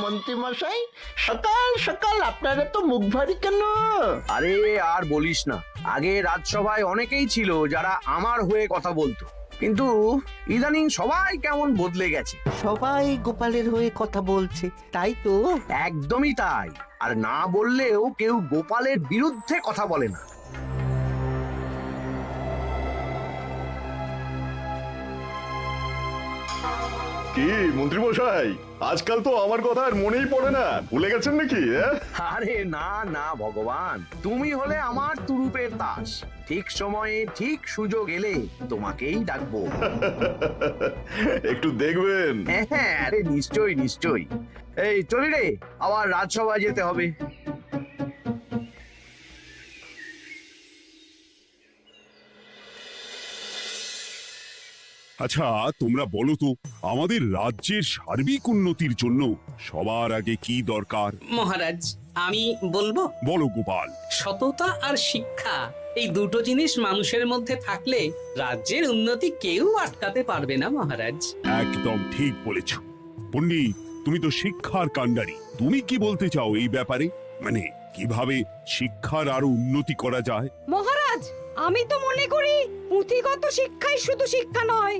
মন্ত্রী মশাই, সকাল সকাল আপনারা তো মুখ ভারী কেন? আরে আর বলিস না, আগে রাজসভায় অনেকেই ছিল যারা আমার হয়ে কথা বলতো, কিন্তু ইদানিং সবাই কেমন বদলে গেছে। সবাই গোপালের হয়ে কথা বলছে, তাই তো? একদমই তাই। আর না বললেও কেউ গোপালের বিরুদ্ধে কথা বলে না। কি মন্ত্রী মশাই, আজকাল তো আমার কথা আর মনেই পড়ে না, ভুলে গেছেন নাকি? আরে না না ভগবান, তুমি হলে আমার তুরুপের তাস। ঠিক সময়ে ঠিক সুযোগ এলে তোমাকেই ডাকবো। একটু দেখবেন। হ্যাঁ, আরে নিশ্চয়ই নিশ্চয়ই। এই চলি রে, আবার রাজসভায় যেতে হবে। আচ্ছা, তোমরা বলো তো, আমাদের রাজ্যের সার্বিক উন্নতির জন্য সবার আগে কি দরকার? মহারাজ, আমি বলবো, বলো গোপাল। সততা আর শিক্ষা, এই দুটো জিনিস মানুষের মধ্যে থাকলে রাজ্যের উন্নতি কেউ আটকাতে পারবে না মহারাজ। একদম ঠিক বলেছ পণ্ডিত, তুমি তো শিক্ষার কাণ্ডারি। তুমি কি বলতে চাও এই ব্যাপারে? মানে কিভাবে শিক্ষার আরো উন্নতি করা যায়? মহারাজ, আমি তো মনে করি পুঁথিগত শিক্ষাই শুধু শিক্ষা নয়,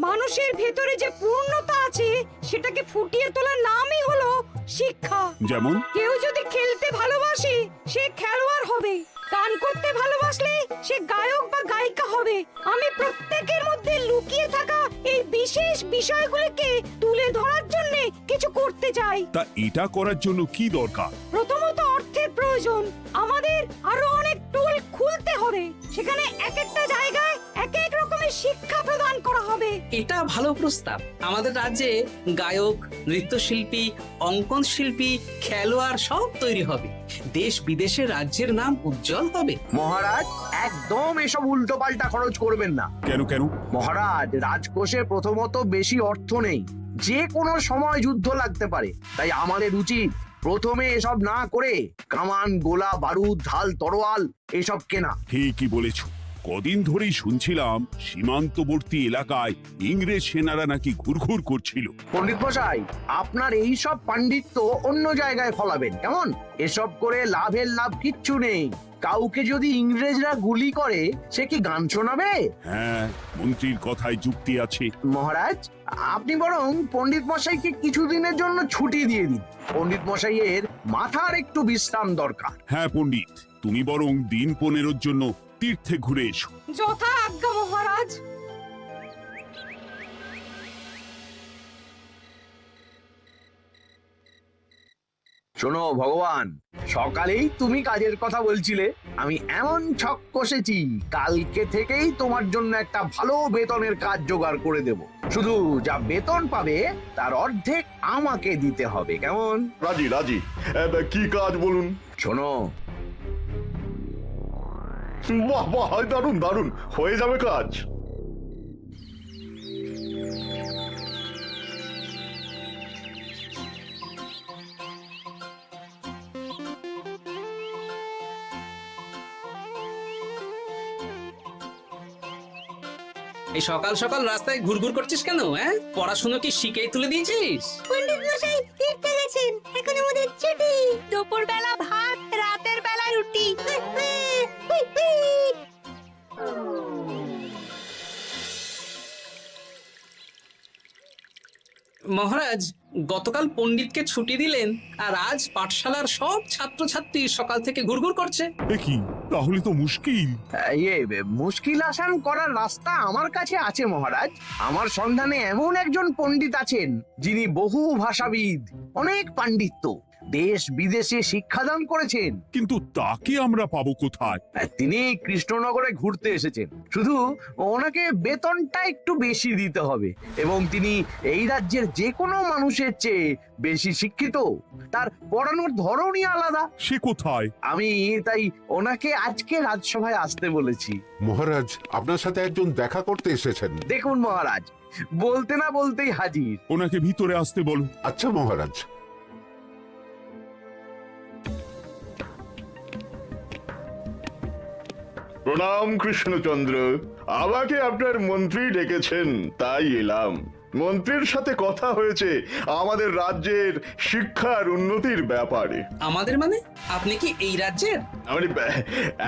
মানুষের ভেতরে যে পূর্ণতা আছে সেটাকে ফুটিয়ে তোলার নামই হলো শিক্ষা। যেমন? কেউ যদি খেলতে ভালোবাসে সে খেলোয়াড় হবে, গান করতে ভালোবাসলে সে গায়ক বা গায়িকা হবে। আমি প্রত্যেকের মধ্যে লুকিয়ে থাকা এই বিশেষ বিষয়গুলিকে তুলে ধরার জন্য কিছু করতে চাই। তা এটা করার জন্য কি দরকার? প্রথমত অর্থের প্রয়োজন। আমাদের আরো অনেক টুল খুলতে হবে, সেখানে এক একটা জায়গায় এক এক রকমের শিক্ষা প্রদান করা হবে। এটা ভালো প্রস্তাব। আমাদের রাজ্যে গায়ক, নৃত্যশিল্পী, অঙ্কন শিল্পী, খেলোয়াড় সব তৈরি হবে। দেশ বিদেশে রাজ্যের নাম উজ্জ্বল হবে। মহারাজ, একদম এসব উল্টো পাল্টা খরচ করবেন না। কেন কেন? মহারাজ, রাজকোষে প্রথমত বেশি অর্থ নেই, যে কোনো সময় যুদ্ধ লাগতে পারে। তাই আমাদের উচিত প্রথমে এসব না করে কামান, গোলা বারুদ, ঢাল, তরোয়াল এসব কেনা। ঠিকই বলেছ। কদিন ধরেই শুনছিলাম সীমান্তবর্তী এলাকায় ইংরেজ সেনারা নাকি ঘুরঘুর করছিল। পণ্ডিত মশাই, আপনার এই সব পাণ্ডিত্য অন্য জায়গায় ফলাবেন কেমন? এসব করে লাভের লাভ কিচ্ছু নেই। কাউকে যদি ইংরেজরা গুলি করে সে কি গান শোনাবে? হ্যাঁ, মন্ত্রীর কথায় যুক্তি আছে। মহারাজ, আপনি বরং পণ্ডিত মশাইকে কিছুদিনের জন্য ছুটি দিয়ে দিন। পণ্ডিত মশাইয়ের মাথার একটু বিশ্রাম দরকার। হ্যাঁ পণ্ডিত, তুমি বরং দিন 15 জন্য তীর্থে ঘুরে এসো। যথা আজ্ঞা মহারাজ। শোনো ভগবান, সকালেই তুমি কাজের কথা বলছিলে, আমি এমন ছক কষেছি কালকে থেকেই তোমার জন্য একটা ভালো বেতনের কাজ জোগাড় করে দেব। শুধু যা বেতন পাবে তার অর্ধেক আমাকে দিতে হবে, কেমন? রাজি রাজি। কি কাজ বলুন? শোনো, বাহ বাহ, দারুণ দারুণ, হয়ে যাবে কাজ। এই সকাল সকাল রাস্তায় ঘুরঘুর করছিস কেন? হ্যাঁ, পড়াশুনো কি শিখেই তুলে দিয়েছিস? পণ্ডিত মশাই তীর্থে গেছেন, এখন আমাদের ছুটি। দুপুর বেলা ভাত, রাতের বেলা রুটি। মহারাজ, গতকাল পণ্ডিতকে ছুটি দিলেন আর আজ পাঠশালার সব ছাত্রছাত্রী সকাল থেকে ঘুরঘুর করছে। এ কি, তাহলে তো মুশকিল। মুশকিল আসান করার রাস্তা আমার কাছে আছে মহারাজ। আমার সন্ধানে এমন একজন পণ্ডিত আছেন যিনি বহু ভাষাবিদ, অনেক পাণ্ডিত্য, দেশ বিদেশে শিক্ষাদান করেছেন। কিন্তু তাকে আমরা পাবো কোথায়? তিনি কৃষ্ণনগরে ঘুরতে এসেছেন, শুধু ওনাকে বেতনটা একটু বেশি দিতে হবে, এবং তিনি এই রাজ্যের যে কোনো মানুষের চেয়ে বেশি শিক্ষিত। তার পড়ানোর ধরনই আলাদা। সে কোথায়? আমি তাই ওনাকে আজকে রাজসভায় আসতে বলেছি। মহারাজ, আপনার সাথে একজন দেখা করতে এসেছেন। দেখুন মহারাজ, বলতে না বলতেই হাজির। ওনাকে ভিতরে আসতে বলো। আচ্ছা মহারাজ। প্রণাম কৃষ্ণচন্দ্র, আমাকে আপনার মন্ত্রী ডেকেছেন, তাই এলাম। মন্ত্রীর সাথে কথা হয়েছে আমাদের রাজ্যের শিক্ষার উন্নতির ব্যাপারে। আমাদের মানে আপনি কি এই রাজ্যের? মানে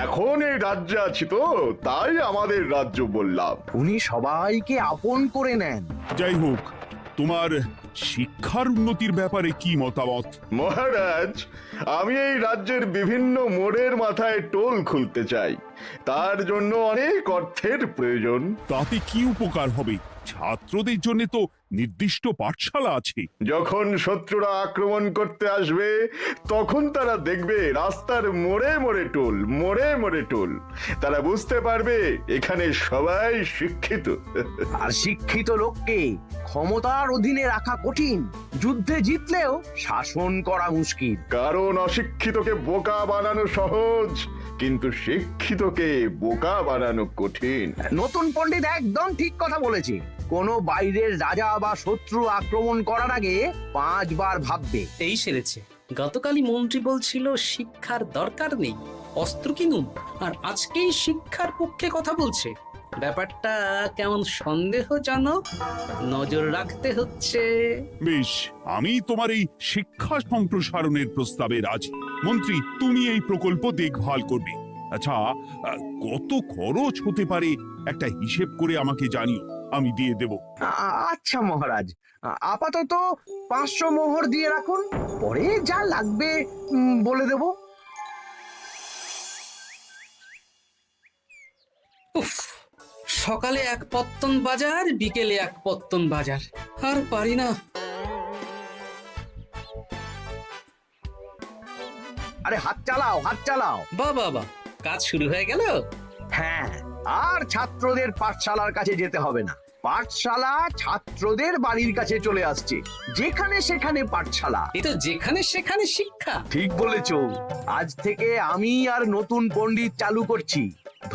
এখন এই রাজ্যে আছি তো, তাই আমাদের রাজ্য বললাম। উনি সবাইকে আপন করে নেন। যাই হোক, তোমার শিক্ষার উন্নতির ব্যাপারে কি মতামত? মহারাজ, আমি এই রাজ্যের বিভিন্ন মোড়ের মাথায় টোল খুলতে চাই। তার জন্য অনেক অর্থের প্রয়োজন। তাতে কি উপকার হবে? ছাত্রদের জন্য তো নির্দিষ্ট পাঠশালা আছে। যখন শত্রুরা আক্রমণ করতে আসবে তখন তারা দেখবে রাস্তার মোড়ে মোড়ে টোল, মোড়ে মোড়ে টোল। তারা বুঝতে পারবে এখানে সবাই শিক্ষিত। আর শিক্ষিত লোককে ক্ষমতার অধীনে রাখা কঠিন, যুদ্ধে জিতলেও শাসন করা মুশকিল। কারণ অশিক্ষিতকে বোকা বানানো সহজ, কিন্তু শিক্ষিতকে বোকা বানানো কঠিন। নতুন পণ্ডিত একদম ঠিক কথা বলেছে। কোনো বাইরের রাজা বা শত্রু আক্রমণ করার আগে 5 বার ভাববে। এই সেরেছে। গতকালই মন্ত্রী বলছিল শিক্ষার দরকার নেই, অস্ত্র কিনুন, আর আজকেই শিক্ষার পক্ষে কথা বলছে। ব্যাপারটা কেমন সন্দেহজনক, নজর রাখতে হচ্ছে। বেশ, আমি তোমার এই শিক্ষা সম্প্রসারণের প্রস্তাবে রাজি। মন্ত্রী, তুমি এই প্রকল্প দেখভাল করবে। আচ্ছা, কত খরচ হতে পারে একটা হিসেব করে আমাকে জানিও, আমি দিয়ে দেব। আচ্ছা মহারাজ, আপাতত 500 মোহর দিয়ে রাখুন, পরে যা লাগবে বলে দেব। উফ, সকালে এক পত্তন বাজার, বিকেলে এক পত্তন বাজার, আর পারি না। আরে হাত চালাও, হাত চালাও। বাবা, কাজ শুরু হয়ে গেল। হ্যাঁ, আর ছাত্রদের পাঠশালার কাছে যেতে হবে না। পাঠশালা ছাত্রদের বাড়ির কাছে চলে আসছে। যেখানে সেখানে পাঠশালা। এই তো যেখানে সেখানে শিক্ষা। ঠিক বলেছ। আজ থেকে আমি আর নতুন পণ্ডিত চালু করছি।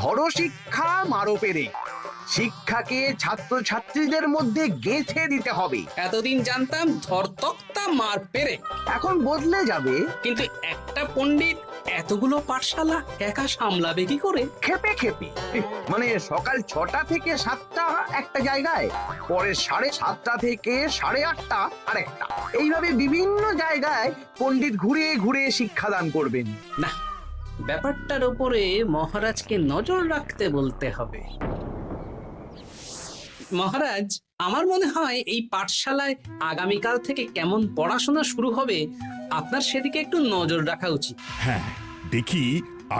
ধরো শিক্ষা, মারো পেরে। শিক্ষাকে ছাত্রছাত্রীদের মধ্যে গেঁথে দিতে হবে। এতদিন জানতাম ধরতক্তা মার পেরে, এখন বদলে যাবে। কিন্তু একটা পণ্ডিত এতগুলো পাঠশালা একা সামলাবে কি করে? খেপে খেপে। মানে সকাল 6টা থেকে 7টা একটা জায়গায়, পরে 7:30 থেকে 8:30 আরেকটা। এইভাবে বিভিন্ন জায়গায় পণ্ডিত ঘুরে ঘুরে শিক্ষাদান করবেন। না, ব্যাপারটার উপরে মহারাজকে নজর রাখতে বলতে হবে। মহারাজ, আমার মনে হয় এই পাঠশালায় আগামীকাল থেকে কেমন পড়াশোনা শুরু হবে, আপনার সেদিকে একটু নজর রাখা উচিত। হ্যাঁ, দেখি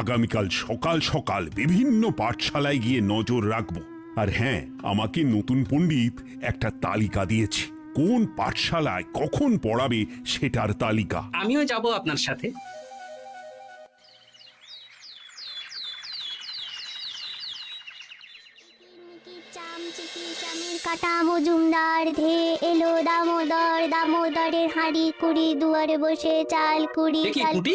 আগামীকাল সকাল সকাল বিভিন্ন পাঠশালায় গিয়ে নজর রাখবো। আর হ্যাঁ, আমাকে নতুন পণ্ডিত একটা তালিকা দিয়েছে, কোন পাঠশালায় কখন পড়াবে সেটার তালিকা। আমিও যাব আপনার সাথে। কাটা মজুমদার ধে এলো দামোদর, দামোদরের হাঁড়ি কুড়ি, দুয়ারে বসে চাল কুড়ি। দেখি কুটি,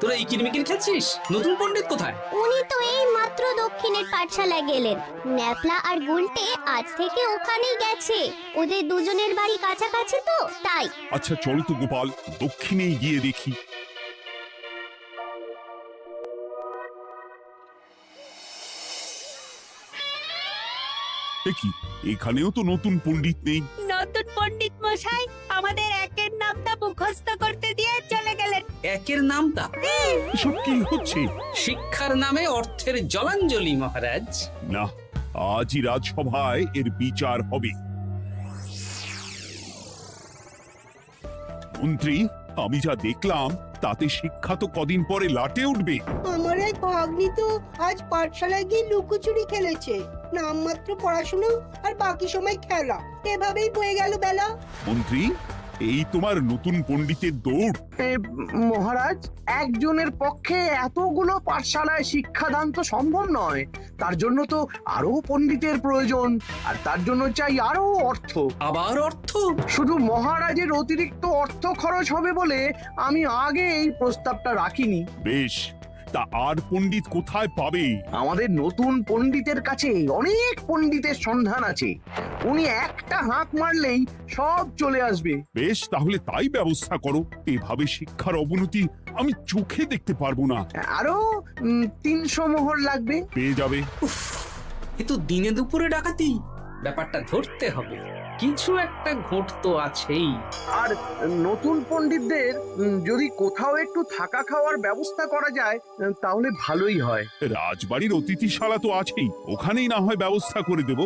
তোরা এই কিরমিকির খেলছিস? নতুন পণ্ডিত কোথায়? উনি তো এই মাত্র দক্ষিণের পাঠশালায় গেলেন। ন্যাপলা আর গুলটে আজ থেকে ওখানেই গেছে। ওদের দুজনের বাড়ি কাছাকাছি তো, তাই। আচ্ছা চলো তো গোপাল, দক্ষিণেই গিয়ে দেখি। দেখি এখানেও তো নতুন পণ্ডিত নেই। নতুন পণ্ডিত মশাই আমাদের একের নামটা মুখস্থ করতে দিয়ে চলে গেলেন। একের নামটা? এসব কি হচ্ছে? শিক্ষার নামে অর্থের জলাঞ্জলি মহারাজ। না, আজই রাজসভায় এর বিচার হবে। মন্ত্রী, আমি যা দেখলাম তাতে শিক্ষা তো কদিন পরে লাটে উঠবে। আমার এক ভাগ্নি তো আজ পাঠশালায় গিয়ে লুকোচুরি খেলেছে। নামমাত্র পড়াশোনা আর বাকি সময় খেলা, এভাবেই বয়ে গেল বেলা। মন্ত্রী, এই তোমার নতুন পণ্ডিতের দৌড়। মহারাজ, একজনের পক্ষে এতগুলো পাঠশালায় শিক্ষাদান তো সম্ভব নয়। তার জন্য তো আরো পণ্ডিতের প্রয়োজন, আর তার জন্য চাই আরো অর্থ। আবার অর্থ? শুধু মহারাজের অতিরিক্ত অর্থ খরচ হবে বলে আমি আগে এই প্রস্তাবটা রাখিনি। বেশ, তা আর পণ্ডিত কোথায় পাবে? আমাদের নতুন পণ্ডিতের কাছে অনেক পণ্ডিতের সন্ধান আছে। উনি একটা হাঁক মারলেই সব চলে আসবে। বেশ, তাহলে তাই ব্যবস্থা করো। এভাবে শিক্ষার অবনতি আমি চোখে দেখতে পারবো না। আরো 300 মোহর লাগবে। পেয়ে যাবে। এ তো দিনে দুপুরে ডাকাতি। ব্যাপারটা ধরতে হবে। কিছু একটা ঘোট তো আছেই। আর নতুন পণ্ডিতদের যদি কোথাও একটু থাকা খাওয়ার ব্যবস্থা করা যায় তাহলে ভালোই হয়। রাজবাড়ির অতিথিশালা তো আছেই, ওখানেই না হয় ব্যবস্থা করে দেব।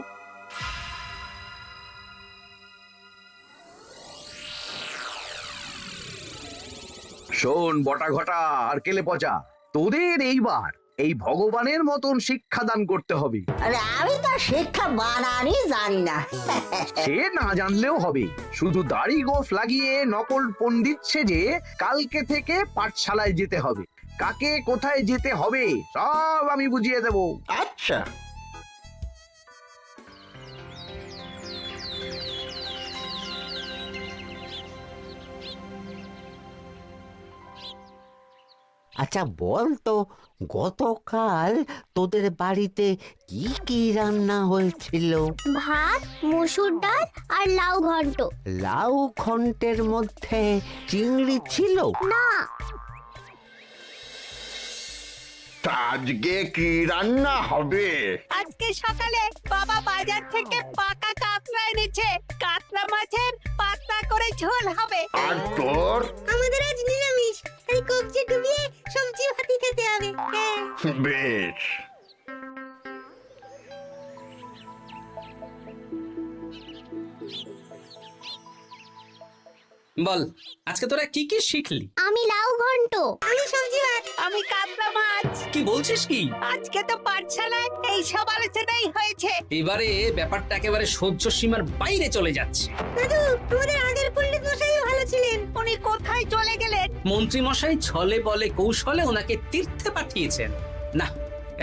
শোন বটা ঘটা আর কেলে পচা, তোদের এইবার এই ভগবানের মতন শিক্ষাদান করতে হবে। আরে আমি তো শিক্ষা বানানই জানি না। সে না জানলেও হবে, শুধু দাড়ি গোফ লাগিয়ে নকল পণ্ডিত সেজে কালকে থেকে পাঠশালায় যেতে হবে। কাকে কোথায় যেতে হবে সব আমি বুঝিয়ে দেব। আচ্ছা, আচ্ছা বল তো, গতকাল তোদের বাড়িতে কি কি রান্না হয়েছিল? ভাত, মসুর ডাল আর লাউ ঘন্ট। লাউ ঘন্টের মধ্যে চিংড়ি ছিল? না, তা আজকে কি রান্না হবে? আজকে সকালে বাবা বাজার থেকে পাকা কাতলা এনেছে। কাতলা মাছের পাতলা করে ঝোল হবে। আর তোর? আমাদের আজ নিরামিষ, তাই কবজি ডুবিয়ে সবজি ভাতি খেতে হবে। বেশ। বল, আজকে তোরা কি কি শিখলি? আমি লাউ ঘন্ট। আমি সবজি ভাত। আমি কাতলা মাছ। কি বলছিস কি? আজকে তো পাঠশালায় এই সব আলোচনাই হয়েছে। এবারে ব্যাপারটা একেবারে সহ্য সীমার বাইরে চলে যাচ্ছে। দাদু, আমাদের আগের পণ্ডিত মশাই ভালো ছিলেন। উনি কোথায় চলে গেলেন? মন্ত্রী মশাই ছলে বলে কৌশলে ওনাকে তীর্থে পাঠিয়েছেন। না,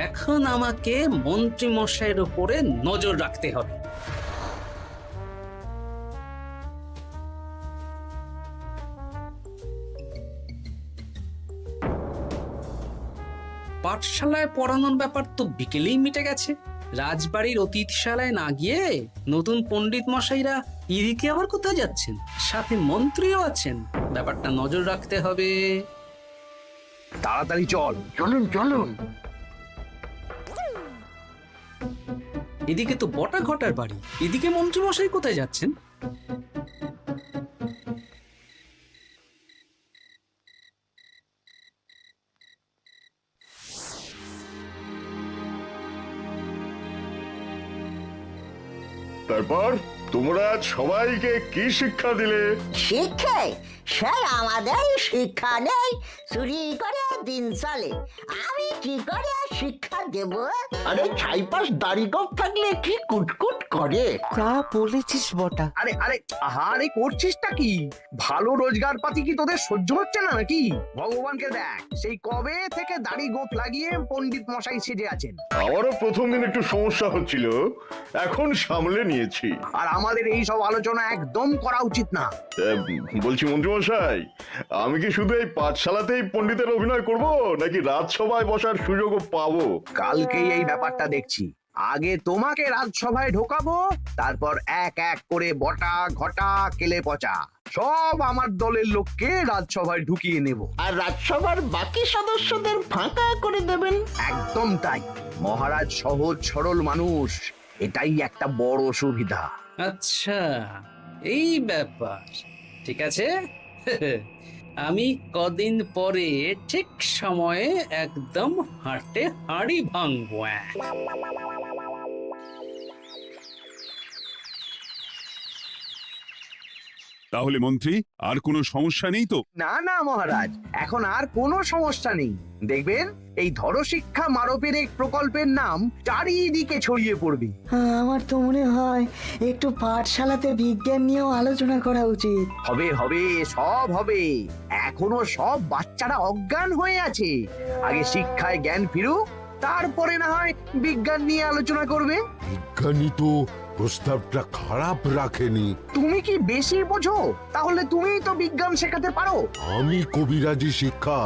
এখন আমাকে মন্ত্রী মশাইয়ের উপরে নজর রাখতে হবে। পাঠশালায় পড়ানোর ব্যাপার তো বিকেলেই মিটে গেছে। রাজবাড়ির অতিথিশালায় না গিয়ে নতুন পণ্ডিত মশাইরা এদিকে আবার কোথায় যাচ্ছেন? সাথে মন্ত্রীও আছেন, ব্যাপারটা নজর রাখতে হবে। তাড়াতাড়ি চল। চলুন চলুন। এদিকে তো বটা ঘটার বাড়ি, এদিকে মন্ত্রী মশাই কোথায় যাচ্ছেন? তারপর তোমরা সবাইকে কি শিক্ষা দিলে? শিক্ষে সে আমাদের শিক্ষা নেই, চুরি করে দিন চলে। আমি কি করে শিক্ষা দেব? আরে ছাইপাশ দাড়ি গোঁফ থাকলে কি কুটকুট করে? তা বলেছিস বটা। আরে আরে আহারে করছিসটা কি? ভালো রোজগার পাতি কি তোদের সহ্য হচ্ছে না নাকি? ভগবানকে দেখ, সেই কবে থেকে দাড়ি গোঁফ লাগিয়ে পণ্ডিত মশাই সেজে আছেন। আমারও প্রথম দিন একটু সমস্যা হচ্ছিল, এখন সামলে নিয়েছি। আর আমাদের এই সব আলোচনা একদম করা উচিত না। বলছি মন্ত্রীমশাই, আমি কি শুধু এই পাঠশালাতেই পণ্ডিতের অভিনয় করব, নাকি রাজসভায় বসার সুযোগও পাবো? কালকেই এই ব্যাপারটা দেখছি। আগে তোমাকে রাজসভায় ঢোকাবো, তারপর এক এক করে বটা ঘটা কেলে পচা সব আমার দলের লোককে রাজসভায় ঢুকিয়ে নেব। আর রাজসভার বাকি সদস্যদের ফাঁকা করে দেবেন। একদম তাই। মহারাজ সহজ সরল মানুষ, এটাই একটা বড় সুবিধা। আচ্ছা, এই ব্যাপার। ঠিক আছে, আমি কদিন পরে ঠিক সময়ে একদম হাটে হাড়ি ভাঙবো। তাহলে মন্ত্রী, আর কোনো সমস্যা নেই তো? না না মহারাজ, এখন আর কোনো সমস্যা নেই। দেখবেন এই ধরশিক্ষা মারপের এক প্রকল্পের নাম চারিদিকে ছড়িয়ে পড়বে। আমার তো মনে হয় একটু পাঠশালাতে বিজ্ঞান নিয়েও আলোচনা করা উচিত। হবে হবে, সব হবে। এখনো সব বাচ্চারা অজ্ঞান হয়ে আছে। আগে শিক্ষায় জ্ঞান ফিরুক, তারপরে না হয় বিজ্ঞান নিয়ে আলোচনা করবে। বিজ্ঞানী তো প্রস্তাবটা খারাপ রাখেনি। তুমি কি বেশি বোঝো? তাহলে তুমিই তো বিজ্ঞান শেখাতে পারো। আমি কবিরাজি শিক্ষা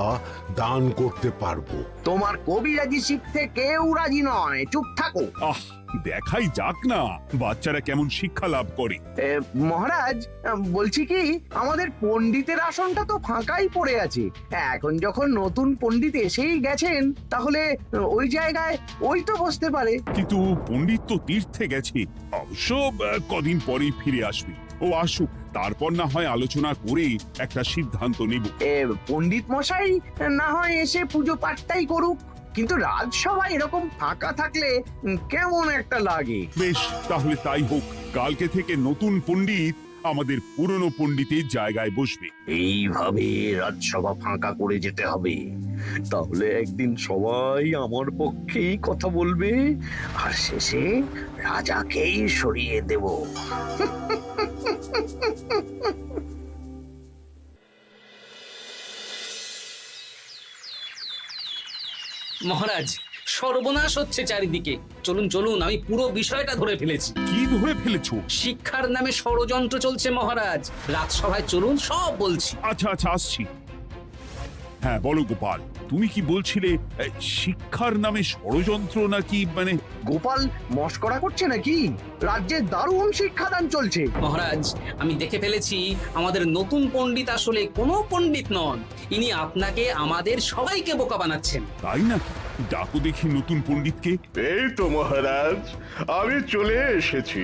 দান করতে পারবো। তোমার কবিরাজি শিখতে কেউ রাজি নয়, চুপ থাকো। আহ, দেখাই যাক না বাচ্চারা কেমন শিক্ষা লাভ করে। মহারাজ, বলছি কি, আমাদের পণ্ডিতের আসনটা তো ফাঁকাই পড়ে আছে। এখন যখন নতুন পণ্ডিত এসেই গেছেন, তাহলে ওই জায়গায় ওই তো বসতে পারে। কিন্তু পণ্ডিত তো তীর্থে গেছে, অবশ্য কদিন পরেই ফিরে আসবে। ও আসুক, তারপর না হয় আলোচনা করে একটা সিদ্ধান্ত নেব। পণ্ডিত মশাই না হয় এসে পুজো পাঠটাই করুক, কিন্তু রাজসভা এরকম ফাঁকা থাকলে কেমন একটা লাগে। বেশ, তাহলে তাই হোক। কালকে থেকে নতুন পণ্ডিত আমাদের পুরনো পণ্ডিতের জায়গায় বসবে। এইভাবে রাজসভা ফাঁকা করে যেতে হবে, তাহলে একদিন সবাই আমার পক্ষেই কথা বলবে, আর শেষে রাজাকেই সরিয়ে দেব। মহারাজ, সর্বনাশ হচ্ছে চারিদিকে। চলুন চলুন, আমি পুরো বিষয়টা ধরে ফেলেছি। কি ধরে ফেলেছো? শিক্ষার নামে ষড়যন্ত্র চলছে মহারাজ। রাজসভায় চলুন, সব বলছি। আচ্ছা আচ্ছা, আসছি। হ্যাঁ বলো গোপাল, তুমি কি বলছিলে? শিক্ষার নামে ষড়যন্ত্র নাকি? মানে গোপাল মস্করা করছে নাকি? রাজ্যে দারুণ শিক্ষাদান চলছে। মহারাজ, আমি দেখে ফেলেছি আমাদের নতুন পণ্ডিত আসলে কোনো পণ্ডিত নন। ইনি আপনাকে, আমাদের সবাইকে বোকা বানাচ্ছেন। তাই নাকি? ডাকো দেখি নতুন পণ্ডিতকে। এই তো মহারাজ, আমি চলে এসেছি।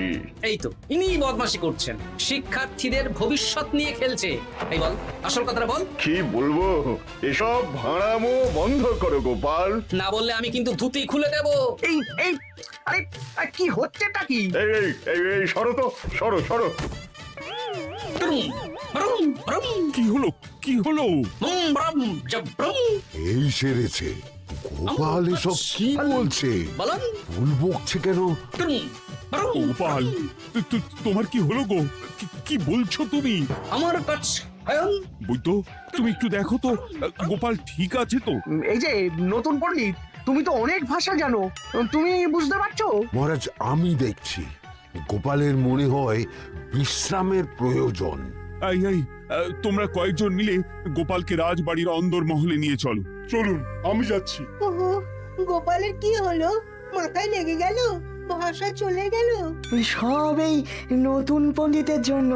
এই তো ইনিই বদমাশি করছেন, শিক্ষার্থীদের ভবিষ্যৎ নিয়ে খেলছে। এই বল, আসল কথাটা বল। কি বলবো, এসব ভাড়ামো বন্ধ করো গোপাল। না বললে আমি কিন্তু ধুতি খুলে দেব। এই এই আরে কি হচ্ছেটা কি? এই এই এই এই সরো তো, সরো সরো। কি হলো, কি হলো? এই সেরেছে। গোপাল এসব কি বলছে? বলুন। ভুল বকছে কেন? গোপাল, তোমার কি হলো গো? কি বলছো তুমি? আমার কাছে বৈদ্য, তুমি একটু দেখো তো গোপাল ঠিক আছে তো? এই যে নতুন পণ্ডিত, তুমি তো অনেক ভাষা জানো, তুমি বুঝতে পারছো? মহারাজ, আমি দেখছি গোপালের মনে হয় বিশ্রামের প্রয়োজন। এই এই, তোমরা কয়েকজন মিলে গোপালকে রাজবাড়ির অন্দর মহলে নিয়ে চলো। চলুন, আমি যাচ্ছি। ওহো, গোপালের কি হলো? মাথায় লেগে গেল? ভাষা চলে গেল? সব এই নতুন পণ্ডিতের জন্য।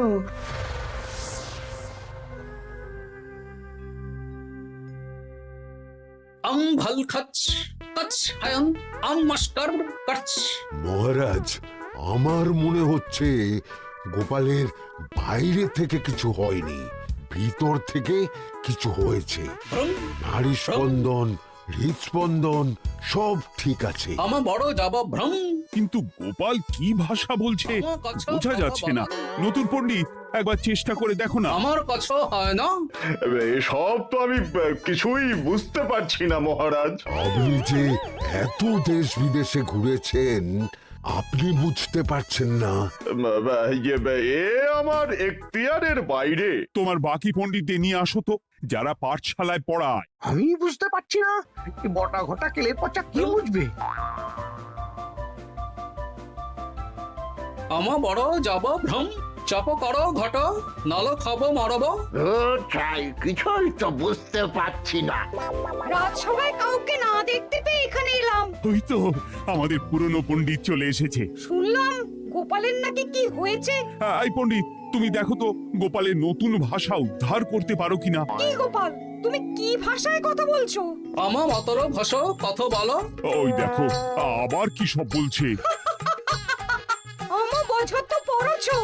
ভাল খাচ কাচ হায়ন মাস্টার কাচ। মহারাজ, আমার মনে হচ্ছে গোপালের বাইরে থেকে কিছু হয়নি, ভিতর থেকে কিছু হয়েছে। নারী স্পন্দন, হৃদস্পন্দন সব ঠিক আছে। আমার বড় যাব ভ্রম। কিন্তু গোপাল কি ভাষা বলছে বোঝা যাচ্ছে না। নতুন পণ্ডিত, একবার চেষ্টা করে দেখো না। আমার কথা হয় না। এসব তো আমি কিছুই বুঝতে পারছি না মহারাজ। আপনি যে এত দেশ বিদেশে ঘুরেছেন, আপনি বুঝতে পারছেন না? এ আমার এখতিয়ারের বাইরে। তোমার বাকি পণ্ডিতদের নিয়ে আসো তো, যারা পাঠশালায় পড়ায়। আমি বুঝতে পারছি না, বটা ঘটা কেলে পচা কি বুঝবে? আমার বড় যাব ভ্রম। চপ করো ঘট, নল খাব মরব। কিছুই তো বুঝতে পারছি না। রাজসভায় কাউকে না দেখতে পেয়ে এখানে এলাম। ওই তো আমাদের পুরনো পণ্ডিত চলে এসেছে। শুনলাম গোপালের নাকি কি হয়েছে। এই পণ্ডিত, তুমি দেখো তো গোপালের নতুন ভাষা উদ্ধার করতে পারো কিনা। কি গোপাল, তুমি কি ভাষায় কথা বলছো? আমার মতর ভাষ কথা বলো। ওই দেখো আবার কি সব বলছে। আমো বোঝো তো পড়ছো,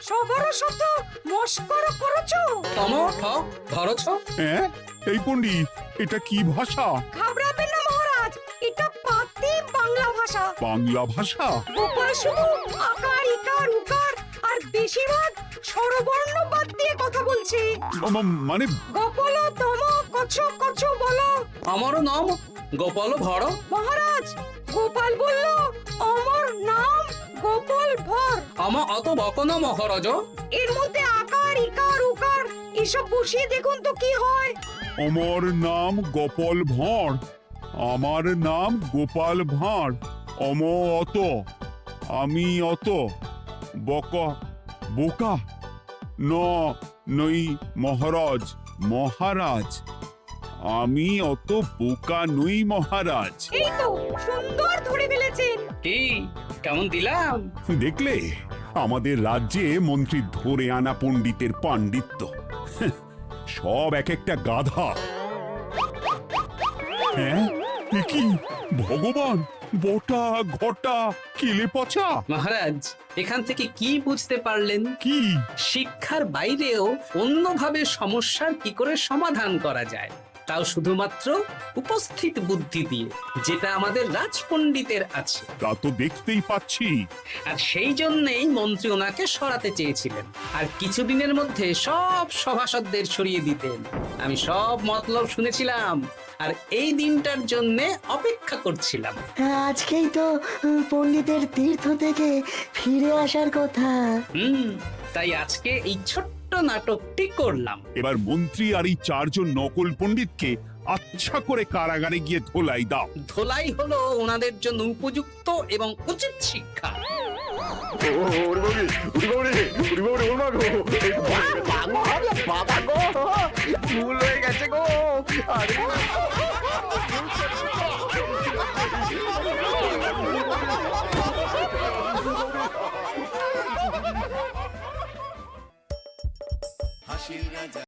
সবার সাথে মস্করা করছো। তমো ঠক ধরছ। হ্যাঁ, এই পণ্ডিত, এটা কি ভাষা? ঘাবড়াবেন না মহারাজ, এটা পাতি বাংলা ভাষা। বাংলা ভাষা? গোপাল শুধু আকার ইকার উকার আর বেশিরভাগ স্বরবর্ণ বাদ দিয়ে কথা বলছে। মানে গোপাল তম কছ কছ বলো। আমার নাম গোপাল ভর। মহারাজ, গোপাল বলল আমার নাম গোপাল ভর। আমার অত বকনা মহারাজ। এর মধ্যে আকার ইকার উকার এসব বসিয়ে দেখুন তো কি হয়। আমার নাম গোপাল ভাঁড়। আমার নাম গোপাল ভাঁড়। অত, আমি অত বকা বোকা নই মহারাজ। মহারাজ, আমি অত বোকা নই মহারাজ। এই তো সুন্দর ধরে ফেলেছেন। কি কেমন দিলাম? দেখলে আমাদের রাজ্যে মন্ত্রী ধরে আনা পণ্ডিতের পাণ্ডিত্য। সব এক একটা গাধা। হ্যাঁ, এ কি ভগবান, বটা ঘটা কেলে পচা। মহারাজ, এখান থেকে কি বুঝতে পারলেন? কি? শিক্ষার বাইরেও অন্যভাবে সমস্যার কি করে সমাধান করা যায়, তাও শুধুমাত্র উপস্থিত বুদ্ধি দিয়ে, যেটা আমাদের রাজপণ্ডিতের আছে। তা তো দেখতেই পাচ্ছি। আর সেই জন্যেই মন্ত্রী ওনাকে সরাতে চেয়েছিলেন, আর কিছুদিনের মধ্যে সব সভাসদদের সরিয়ে দিতেন। আমি সব মতলব শুনেছিলাম, আর এই দিনটার জন্যে অপেক্ষা করছিলাম। আজকেই তো পণ্ডিতের তীর্থ থেকে ফিরে আসার কথা। তাই আজকে এই ছোট্ট নাটকটি করলাম। এবার মন্ত্রী আর এই 4 জন নকল পণ্ডিতকে আচ্ছা করে কারাগারে গিয়ে ধোলাই দাও। ধোলাই হলো ওনাদের জন্য উপযুক্ত এবং উচিত শিক্ষা। বাবা গো, ভুল হয়ে গেছে গো। আরে